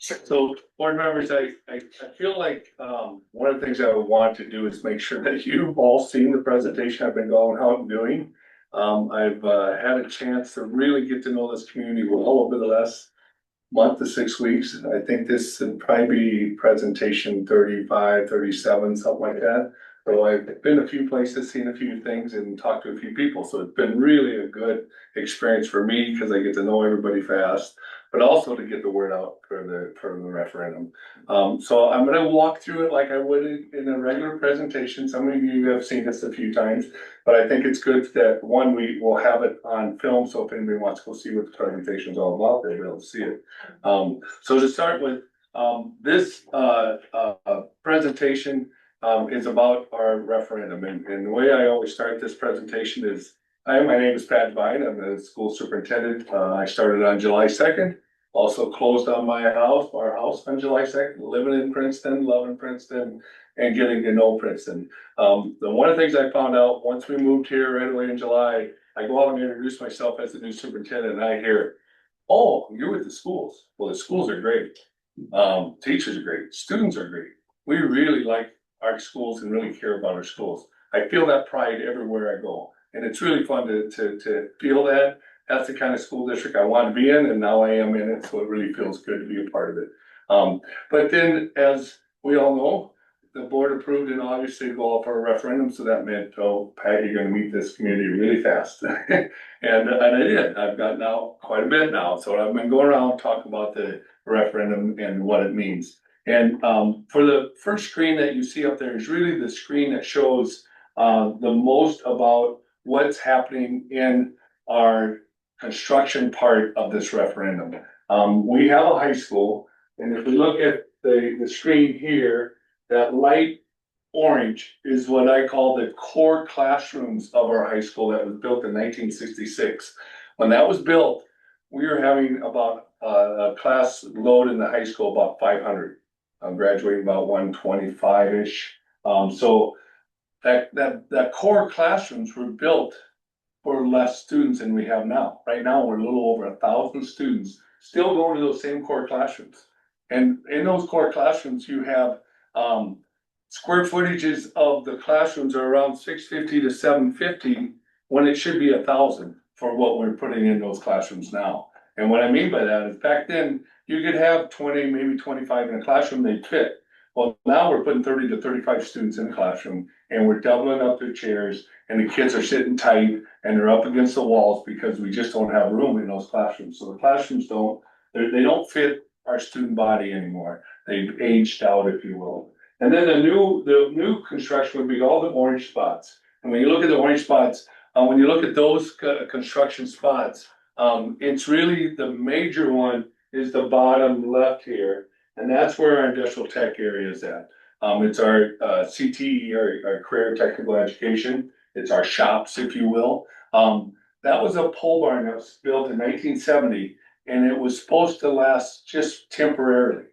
So, board members, I feel like, one of the things I would want to do is make sure that you've all seen the presentation I've been going out and doing. I've, had a chance to really get to know this community well over the last month to 6 weeks. And I think this would probably be presentation 35, 37, something like that. So I've been a few places, seen a few things and talked to a few people. So it's been really a good experience for me because I get to know everybody fast, but also to get the word out for the referendum. So I'm gonna walk through it like I would in a regular presentation. Some of you have seen this a few times, but I think it's good that one, we will have it on film. So if anybody wants to go see what the presentation is all about, they'll be able to see it. So to start with, this presentation is about our referendum. And the way I always start this presentation is, hi, my name is Pat Devine. I'm the school superintendent. I started on July 2nd, also closed on our house on July 2nd, living in Princeton, loving Princeton, and getting to know Princeton. One of the things I found out once we moved here right away in July, I go out and introduce myself as the new superintendent, and I hear, oh, you're with the schools. Well, the schools are great. Teachers are great. Students are great. We really like our schools and really care about our schools. I feel that pride everywhere I go. And it's really fun to feel that. That's the kind of school district I want to be in, and now I am in it, so it really feels good to be a part of it. But then, as we all know, the board approved in August to go out for a referendum, so that meant, oh, Pat, you're gonna meet this community really fast. And I did. I've gotten out quite a bit now, so I've been going around talking about the referendum and what it means. And for the first screen that you see up there is really the screen that shows the most about what's happening in our construction part of this referendum. We have a high school, and if we look at the screen here, that light orange is what I call the core classrooms of our high school that was built in 1966. When that was built, we were having about a class load in the high school about 500. I'm graduating about 125-ish. So that core classrooms were built for less students than we have now. Right now, we're a little over 1,000 students still going to those same core classrooms. And in those core classrooms, you have square footages of the classrooms are around 650 to 750 when it should be 1,000 for what we're putting in those classrooms now. And what I mean by that is back then you could have 20, maybe 25 in a classroom, they'd fit. Well, now we're putting 30 to 35 students in a classroom and we're doubling up their chairs and the kids are sitting tight and they're up against the walls because we just don't have room in those classrooms. So the classrooms they don't fit our student body anymore. They've aged out, if you will. And then the new construction would be all the orange spots. And when you look at the orange spots, when you look at those construction spots, it's really the major one is the bottom left here. And that's where our industrial tech area is at. It's our CTE, our career technical education. It's our shops, if you will. That was a pole barn that was built in 1970, and it was supposed to last just temporarily.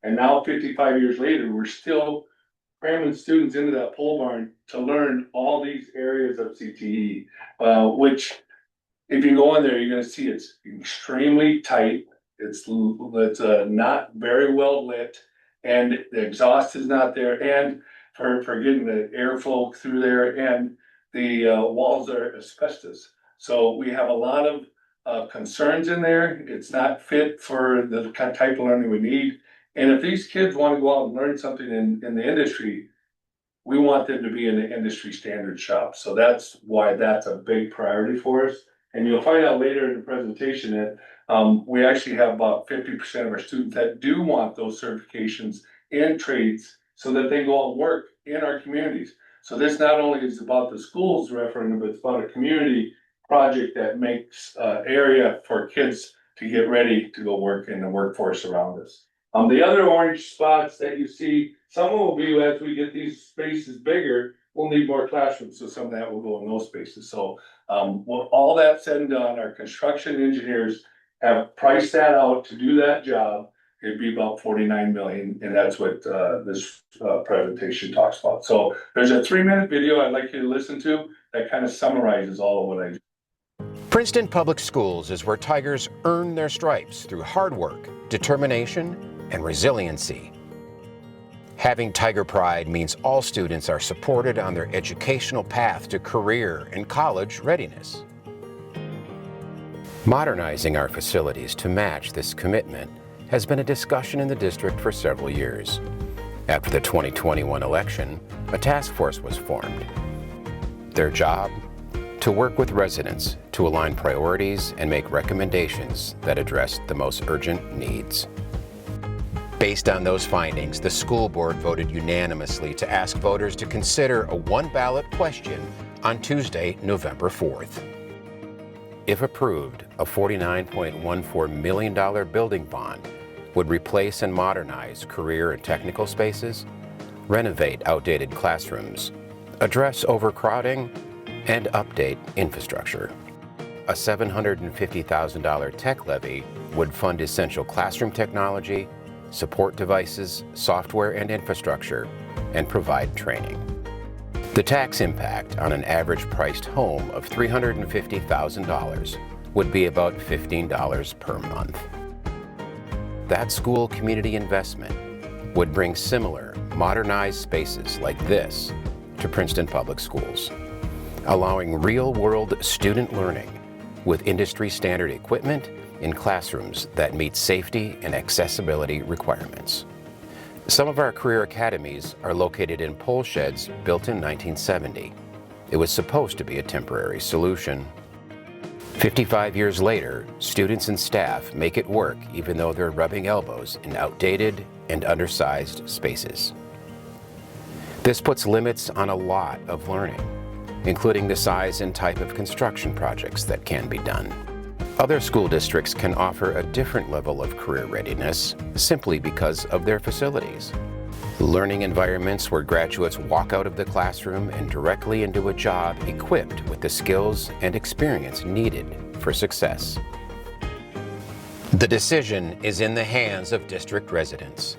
And now 55 years later, we're still cramming students into that pole barn to learn all these areas of CTE, which if you go in there, you're gonna see it's extremely tight. It's not very well lit, and the exhaust is not there, and for getting the airflow through there, and the walls are asbestos. So we have a lot of concerns in there. It's not fit for the kind of type of learning we need. And if these kids want to go out and learn something in the industry, we want them to be in the industry standard shop. So that's why that's a big priority for us. And you'll find out later in the presentation that we actually have about 50% of our students that do want those certifications in trades so that they go out and work in our communities. So this not only is about the schools referendum, but it's about a community project that makes area for kids to get ready to go work in the workforce around us. The other orange spots that you see, some will be as we get these spaces bigger, we'll need more classrooms. So some of that will go in those spaces. So with all that said and done, our construction engineers have priced that out to do that job. It'd be about 49 million, and that's what this presentation talks about. So there's a 3-minute video I'd like you to listen to that kind of summarizes all of what I do. Princeton Public Schools is where Tigers earn their stripes through hard work, determination, and resiliency. Having Tiger Pride means all students are supported on their educational path to career and college readiness. Modernizing our facilities to match this commitment has been a discussion in the district for several years. After the 2021 election, a task force was formed. Their job? To work with residents to align priorities and make recommendations that address the most urgent needs. Based on those findings, the school board voted unanimously to ask voters to consider a one-ballot question on Tuesday, November 4th. If approved, a $49.14 million building bond would replace and modernize career and technical spaces, renovate outdated classrooms, address overcrowding, and update infrastructure. A $750,000 tech levy would fund essential classroom technology, support devices, software and infrastructure, and provide training. The tax impact on an average priced home of $350,000 would be about $15 per month. That school community investment would bring similar modernized spaces like this to Princeton Public Schools, allowing real-world student learning with industry standard equipment in classrooms that meet safety and accessibility requirements. Some of our career academies are located in pole sheds built in 1970. It was supposed to be a temporary solution. 55 years later, students and staff make it work even though they're rubbing elbows in outdated and undersized spaces. This puts limits on a lot of learning, including the size and type of construction projects that can be done. Other school districts can offer a different level of career readiness simply because of their facilities. Learning environments where graduates walk out of the classroom and directly into a job equipped with the skills and experience needed for success. The decision is in the hands of district residents.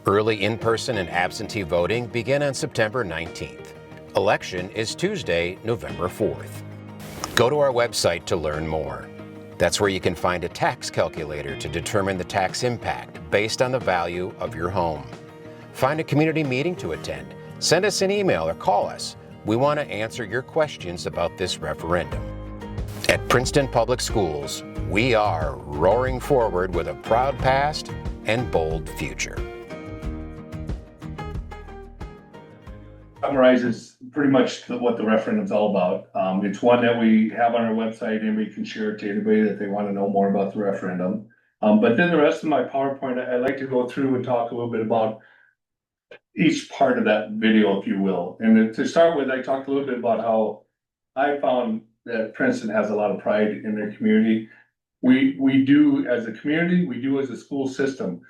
Early in-person and absentee voting begin on September 19th. Election is Tuesday, November 4th. Go to our website to learn more. That's where you can find a tax calculator to determine the tax impact based on the value of your home. Find a community meeting to attend. Send us an email or call us. We want to answer your questions about this referendum. At Princeton Public Schools, we are roaring forward with a proud past and bold future. Summarizes pretty much what the referendum's all about. It's one that we have on our website and we can share it to anybody that they want to know more about the referendum. But then the rest of my PowerPoint, I like to go through and talk a little bit about each part of that video, if you will. And to start with, I talked a little bit about how I found that Princeton has a lot of pride in their community. We do as a community, we do as a school system.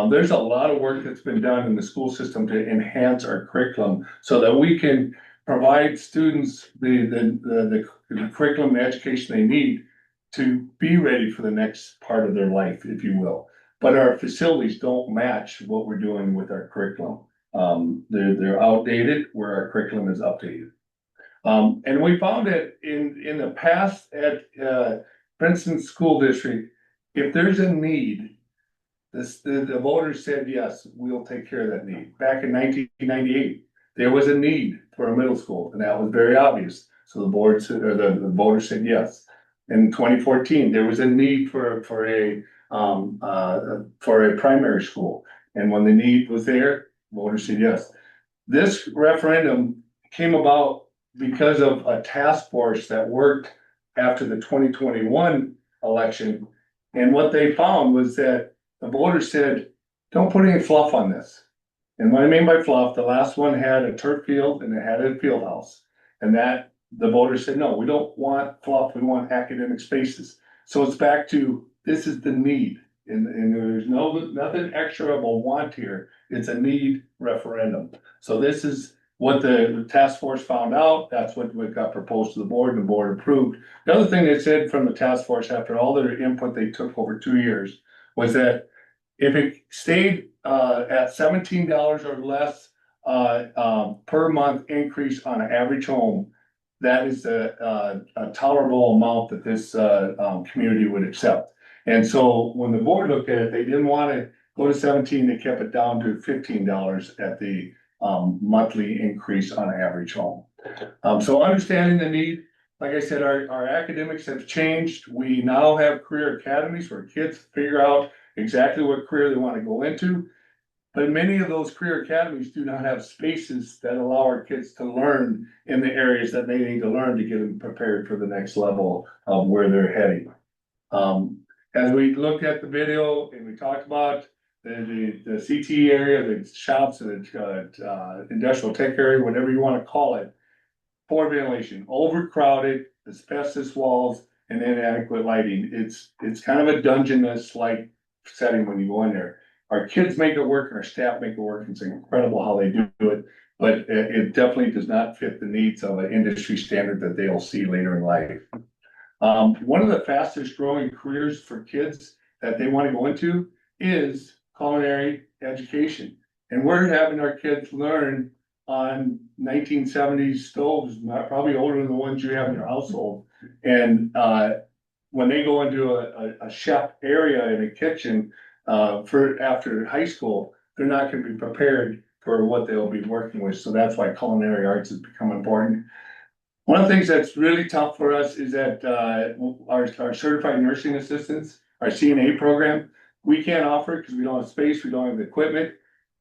There's a lot of work that's been done in the school system to enhance our curriculum so that we can provide students the curriculum and education they need to be ready for the next part of their life, if you will. But our facilities don't match what we're doing with our curriculum. They're outdated where our curriculum is updated. And we found that in the past at Princeton School District, if there's a need, the voters said, yes, we'll take care of that need. Back in 1998, there was a need for a middle school, and that was very obvious. So the board said, or the voters said yes. In 2014, there was a need for a primary school, and when the need was there, voters said yes. This referendum came about because of a task force that worked after the 2021 election, and what they found was that the voters said, don't put any fluff on this. And what I mean by fluff, the last one had a turf field and it had a field house. And that the voters said, no, we don't want fluff, we want academic spaces. So it's back to, this is the need. And there's nothing extra of a want here. It's a need referendum. So this is what the task force found out. That's what got proposed to the board and the board approved. The other thing they said from the task force after all their input they took over 2 years was that if it stayed at $17 or less per month increase on an average home, that is a tolerable amount that this community would accept. And so when the board looked at it, they didn't want to go to 17, they kept it down to $15 at the monthly increase on average home. So understanding the need, like I said, our academics have changed. We now have career academies where kids figure out exactly what career they want to go into. But many of those career academies do not have spaces that allow our kids to learn in the areas that they need to learn to get them prepared for the next level of where they're heading. As we looked at the video and we talked about the CT area, the shops, and the industrial tech area, whatever you want to call it, poor ventilation, overcrowded, asbestos walls, and inadequate lighting. It's kind of a dungeness like setting when you go in there. Our kids make it work and our staff make it work. It's incredible how they do it, but it definitely does not fit the needs of an industry standard that they'll see later in life. One of the fastest growing careers for kids that they want to go into is culinary education. And we're having our kids learn on 1970s stoves, probably older than the ones you have in your household. And when they go into a chef area in a kitchen for after high school, they're not going to be prepared for what they'll be working with. So that's why culinary arts has become important. One of the things that's really tough for us is that our certified nursing assistants, our CNA program, we can't offer it because we don't have space, we don't have the equipment.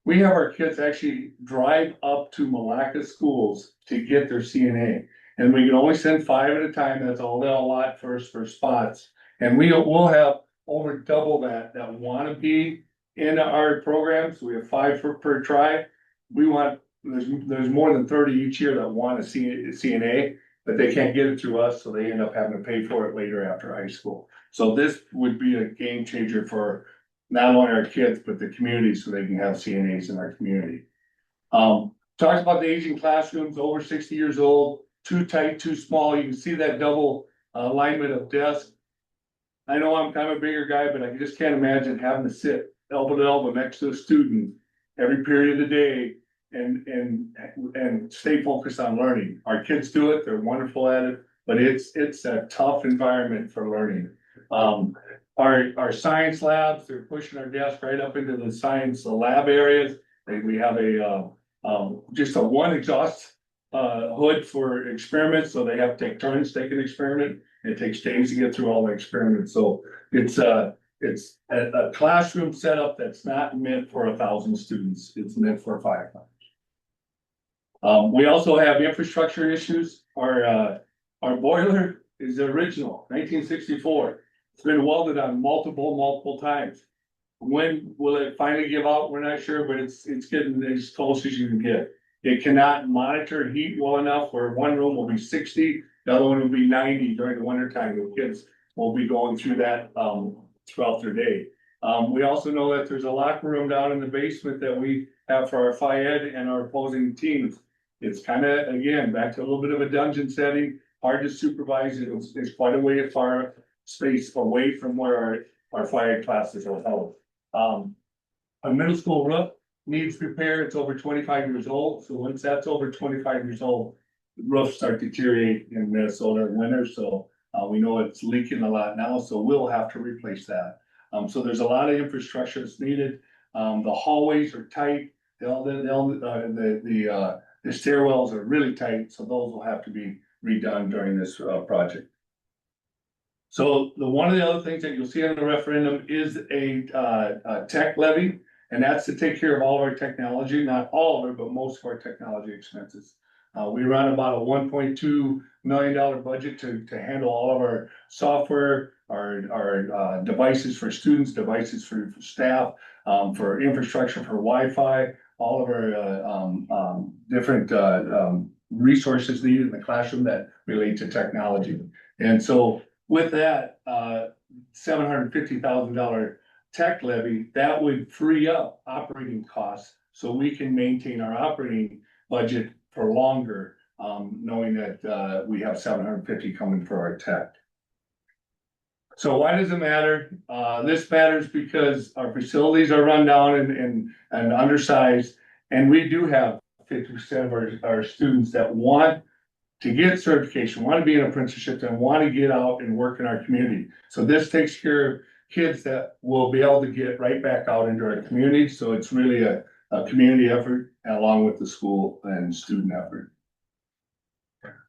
We have our kids actually drive up to Malacca schools to get their CNA. And we can only send 5 at a time. That's all they'll allot for spots. And we'll have over double that want to be in our programs. We have 5 per try. There's more than 30 each year that want a CNA, but they can't get it through us, so they end up having to pay for it later after high school. So this would be a game changer for not only our kids, but the community, so they can have CNAs in our community. Talked about the aging classrooms, over 60 years old, too tight, too small. You can see that double alignment of desks. I know I'm kind of a bigger guy, but I just can't imagine having to sit elbow to elbow next to a student every period of the day and stay focused on learning. Our kids do it, they're wonderful at it, but it's a tough environment for learning. Our science labs, they're pushing our desk right up into the science lab areas. We have just a one exhaust hood for experiments, so they have to take turns taking an experiment. It takes days to get through all the experiments, so it's a classroom setup that's not meant for 1,000 students. It's meant for 500. We also have infrastructure issues. Our boiler is the original, 1964. It's been welded on multiple times. When will it finally give out? We're not sure, but it's getting as close as you can get. It cannot monitor heat well enough where one room will be 60, the other one will be 90 during the winter time. The kids will be going through that throughout their day. We also know that there's a locker room down in the basement that we have for our Phi Ed and our opposing teams. It's kind of, again, back to a little bit of a dungeon setting, hard to supervise. It's quite a way far space away from where our Phi Ed classes are held. A middle school roof needs repair. It's over 25 years old. So once that's over 25 years old, the roofs start deteriorating in Minnesota in winter. So we know it's leaking a lot now, so we'll have to replace that. So there's a lot of infrastructure that's needed. The hallways are tight. The stairwells are really tight, so those will have to be redone during this project. So one of the other things that you'll see on the referendum is a tech levy, and that's to take care of all of our technology, not all of it, but most of our technology expenses. We run about a $1.2 million budget to handle all of our software, our devices for students, devices for staff, for infrastructure, for Wi-Fi, all of our different resources needed in the classroom that relate to technology. And so with that $750,000 tech levy, that would free up operating costs so we can maintain our operating budget for longer, knowing that we have 750 coming for our tech. So why does it matter? This matters because our facilities are run down and undersized, and we do have 50% of our students that want to get certification, want to be in apprenticeship, and want to get out and work in our community. So this takes care of kids that we'll be able to get right back out into our community. So it's really a community effort along with the school and student effort.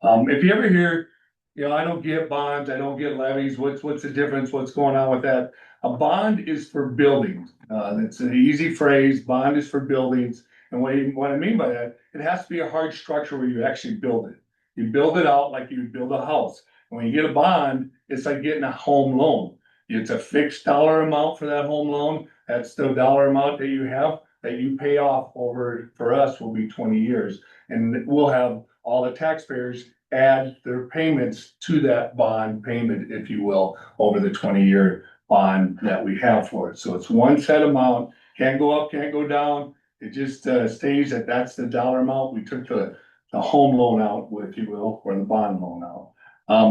If you ever hear, I don't get bonds, I don't get levies, what's the difference, what's going on with that? A bond is for buildings, it's an easy phrase, bond is for buildings, and what I mean by that, it has to be a hard structure where you actually build it. You build it out like you would build a house, and when you get a bond, it's like getting a home loan. It's a fixed dollar amount for that home loan, that's the dollar amount that you have, that you pay off over, for us, will be 20 years, and we'll have all the taxpayers add their payments to that bond payment, if you will, over the 20-year bond that we have for it. So it's one set amount, can't go up, can't go down. It just stays at, that's the dollar amount. We took the home loan out, if you will, or the bond loan out.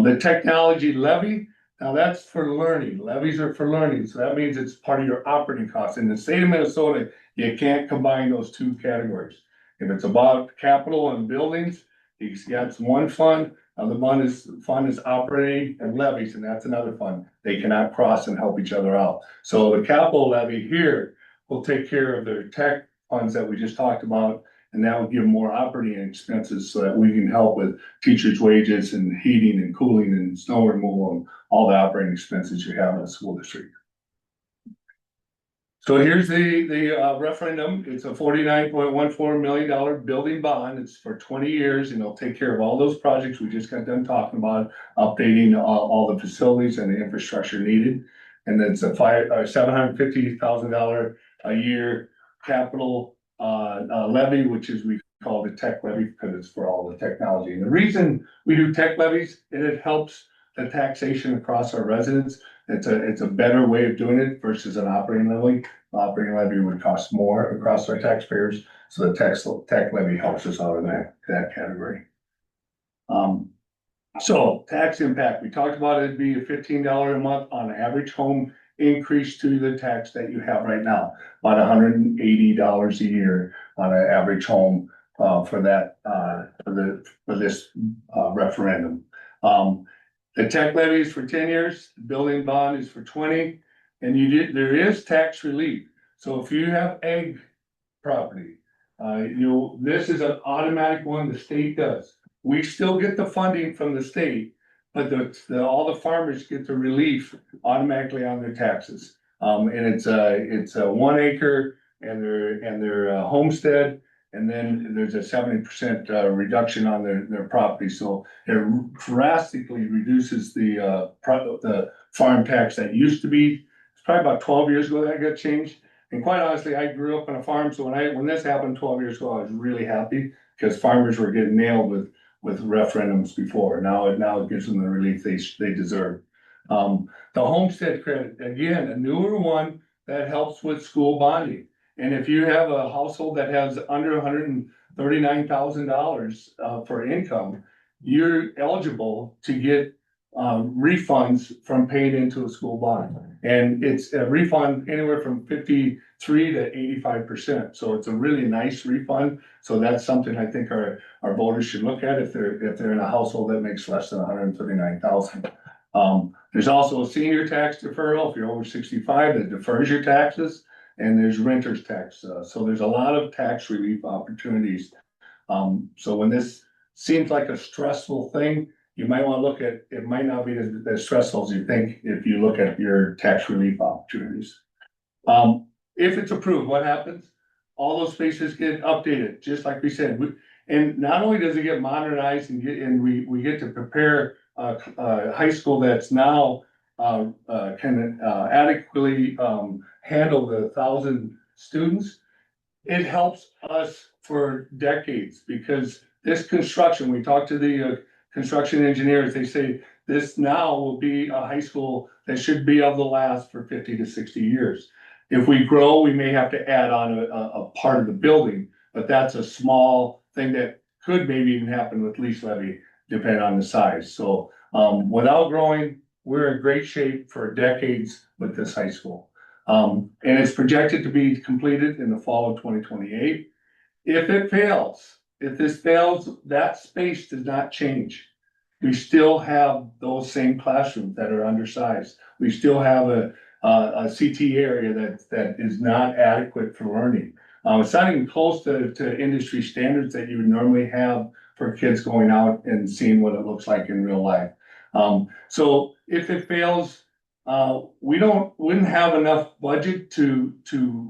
The technology levy, now that's for learning. Levies are for learning. So that means it's part of your operating costs. In the state of Minnesota, you can't combine those two categories. If it's about capital and buildings, he's got one fund, the fund is operating and levies, and that's another fund. They cannot cross and help each other out. So the capital levy here will take care of their tech funds that we just talked about, and that will give more operating expenses so that we can help with teachers' wages and heating and cooling and snow removal and all the operating expenses you have in a school district. So here's the referendum. It's a $49.14 million building bond. It's for 20 years, and it'll take care of all those projects we just got done talking about, updating all the facilities and the infrastructure needed. And then it's a $750,000 a year capital levy, which is we call the tech levy because it's for all the technology. And the reason we do tech levies, it helps the taxation across our residents. It's a better way of doing it versus an operating levy. Operating levy would cost more across our taxpayers, so the tech levy helps us out in that category. So tax impact, we talked about it'd be a $15 a month on average home increase to the tax that you have right now, about $180 a year on an average home for that for this referendum. The tech levy is for 10 years, the building bond is for 20, and there is tax relief. So if you have ag property, this is an automatic one the state does. We still get the funding from the state, but all the farmers get the relief automatically on their taxes. And it's a 1 acre and their homestead. And then there's a 70% reduction on their property. So it drastically reduces the farm tax that used to be. It's probably about 12 years ago that got changed. And quite honestly, I grew up on a farm. So when this happened 12 years ago, I was really happy because farmers were getting nailed with referendums before. Now it gives them the relief they deserve. The homestead credit, again, a newer one that helps with school bonding. And if you have a household that has under $139,000 for income, you're eligible to get refunds from paying into a school bond. And it's a refund anywhere from 53 to 85%. So it's a really nice refund. So that's something I think our voters should look at if they're in a household that makes less than $139,000. There's also a senior tax deferral. If you're over 65, that defers your taxes. And there's renter's tax. So there's a lot of tax relief opportunities. So when this seems like a stressful thing, you might want to look at, it might not be as stressful as you think if you look at your tax relief opportunities. If it's approved, what happens? All those spaces get updated, just like we said. And not only does it get modernized and we get to prepare a high school that's now can adequately handle the 1,000 students, it helps us for decades because this construction, we talked to the construction engineers, they say this now will be a high school that should be able to last for 50 to 60 years. If we grow, we may have to add on a part of the building, but that's a small thing that could maybe even happen with lease levy, depending on the size. So without growing, we're in great shape for decades with this high school. And it's projected to be completed in the fall of 2028. If this fails, that space does not change. We still have those same classrooms that are undersized. We still have a CT area that is not adequate for learning. It's not even close to industry standards that you would normally have for kids going out and seeing what it looks like in real life. So if it fails, wouldn't have enough budget to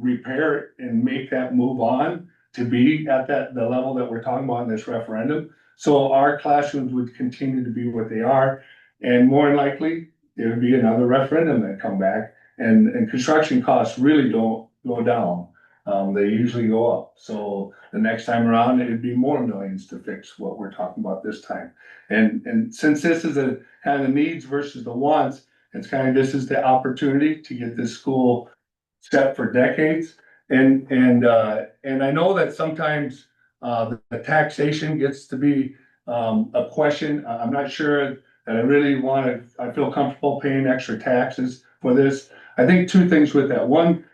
repair it and make that move on to be at the level that we're talking about in this referendum. So our classrooms would continue to be what they are, and more than likely, there would be another referendum that come back, and construction costs really don't go down. They usually go up. So the next time around, it'd be more millions to fix what we're talking about this time. And since this is a kind of the needs versus the wants, it's kind of, this is the opportunity to get this school set for decades. And I know that sometimes the taxation gets to be a question. I'm not sure that I really I feel comfortable paying extra taxes for this. I think two things with that. One,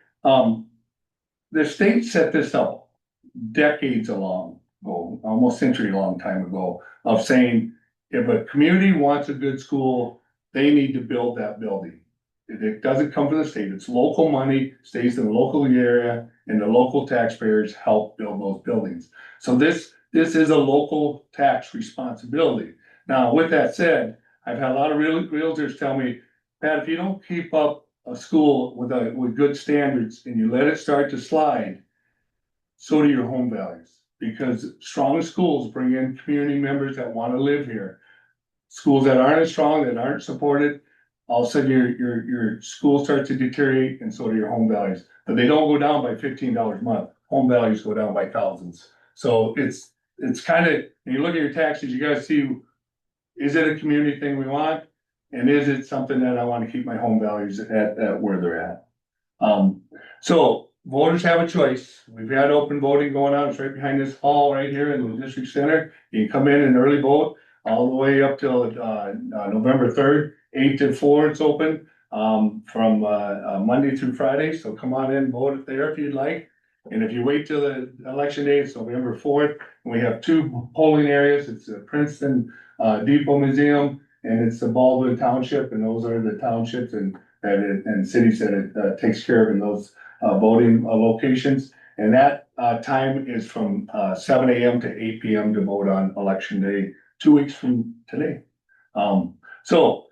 the state set this up decades ago, almost century long time ago, of saying if a community wants a good school, they need to build that building. It doesn't come from the state, it's local money, stays in the local area, and the local taxpayers help build those buildings. So this is a local tax responsibility. Now, with that said, I've had a lot of realtors tell me, Pat, if you don't keep up a school with good standards and you let it start to slide, so do your home values. Because strong schools bring in community members that want to live here. Schools that aren't as strong, that aren't supported, all of a sudden your school starts to deteriorate, and so do your home values. But they don't go down by $15 a month. Home values go down by thousands. So it's kind of, when you look at your taxes, you gotta see, is it a community thing we want? And is it something that I want to keep my home values at where they're at? So voters have a choice. We've had open voting going on. It's right behind this hall right here in the district center. You can come in and early vote all the way up till November 3rd, 8 to 4 it's open, from Monday through Friday. So come on in, vote there if you'd like. And if you wait till the election day, it's November 4th. And we have two polling areas. It's the Princeton Depot Museum, and it's the Baldwin Township, and those are the townships and cities that it takes care of in those voting locations. And that time is from 7 a.m. to 8 p.m. to vote on election day, 2 weeks from today. So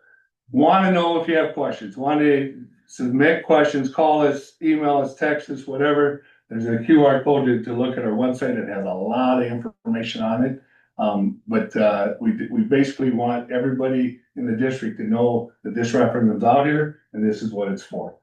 want to know if you have questions, want to submit questions, call us, email us, text us, whatever. There's a QR code to look at our website. It has a lot of information on it. But we basically want everybody in the district to know that this referendum's out here and this is what it's for.